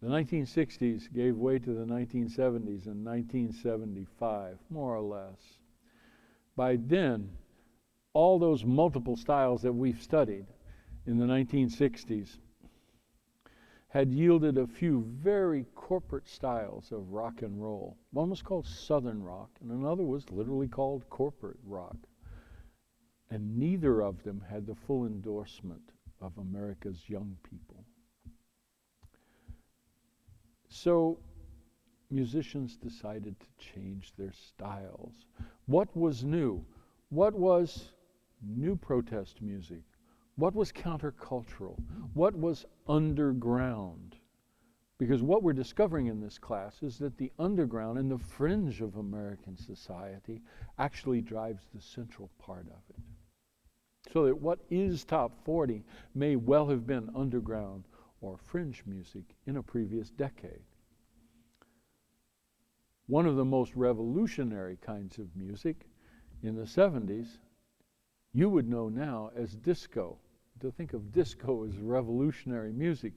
The 1960s gave way to the 1970s in 1975, more or less. By then, all those multiple styles that we've studied in the 1960s had yielded a few very corporate styles of rock and roll. One was called Southern rock, and another was literally called corporate rock. And neither of them had the full endorsement of America's young people. So musicians decided to change their styles. What was new? What was new protest music? What was countercultural? What was underground? Because what we're discovering in this class is that the underground and the fringe of American society actually drives the central part of it. So that what is top 40 may well have been underground or fringe music in a previous decade. One of the most revolutionary kinds of music in the 70s, you would know now as disco. To think of disco as revolutionary music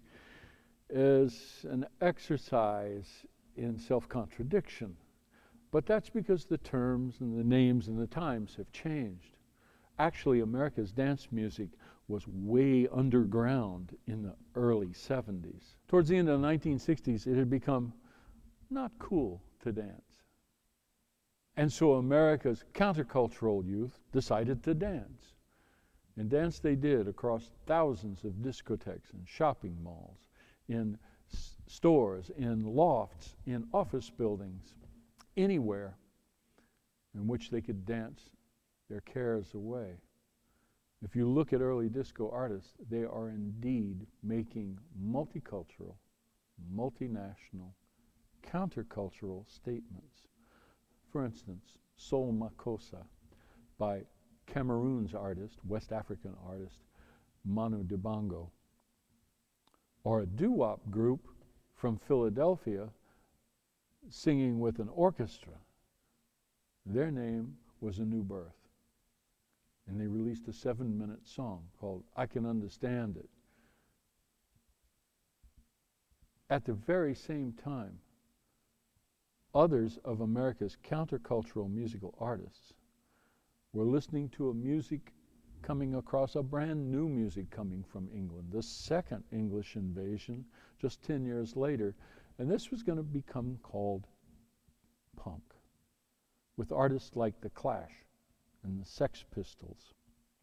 is an exercise in self-contradiction. But that's because the terms and the names and the times have changed. Actually, America's dance music was way underground in the early 70s. Towards the end of the 1960s, it had become not cool to dance. And so America's countercultural youth decided to dance. And dance they did across thousands of discotheques and shopping malls, in stores, in lofts, in office buildings, anywhere in which they could dance their cares away. If you look at early disco artists, they are indeed making multicultural, multinational, countercultural statements. For instance, Soul Makossa by Cameroon's artist, West African artist, Manu Dibango. Or a doo-wop group from Philadelphia singing with an orchestra. Their name was A New Birth. And they released a 7-minute song called I Can Understand It. At the very same time, others of America's countercultural musical artists were listening to a music coming across, a brand new music coming from England, the second English invasion, just 10 years later. And this was going to become called punk, with artists like The Clash and the Sex Pistols,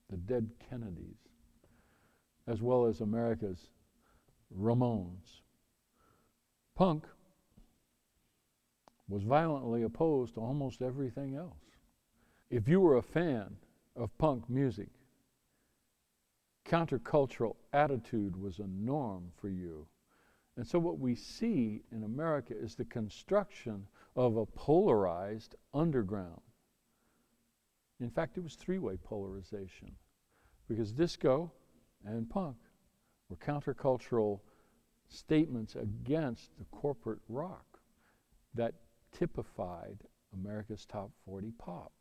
the Dead Kennedys, as well as America's Ramones. Punk was violently opposed to almost everything else. If you were a fan of punk music, countercultural attitude was a norm for you. And so what we see in America is the construction of a polarized underground. In fact, it was three-way polarization, because disco and punk were countercultural statements against the corporate rock that typified America's top 40 pop.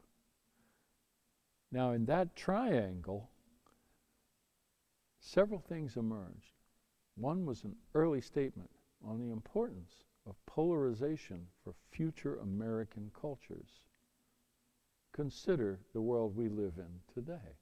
Now, in that triangle, several things emerged. One was an early statement on the importance of polarization for future American cultures. Consider the world we live in today.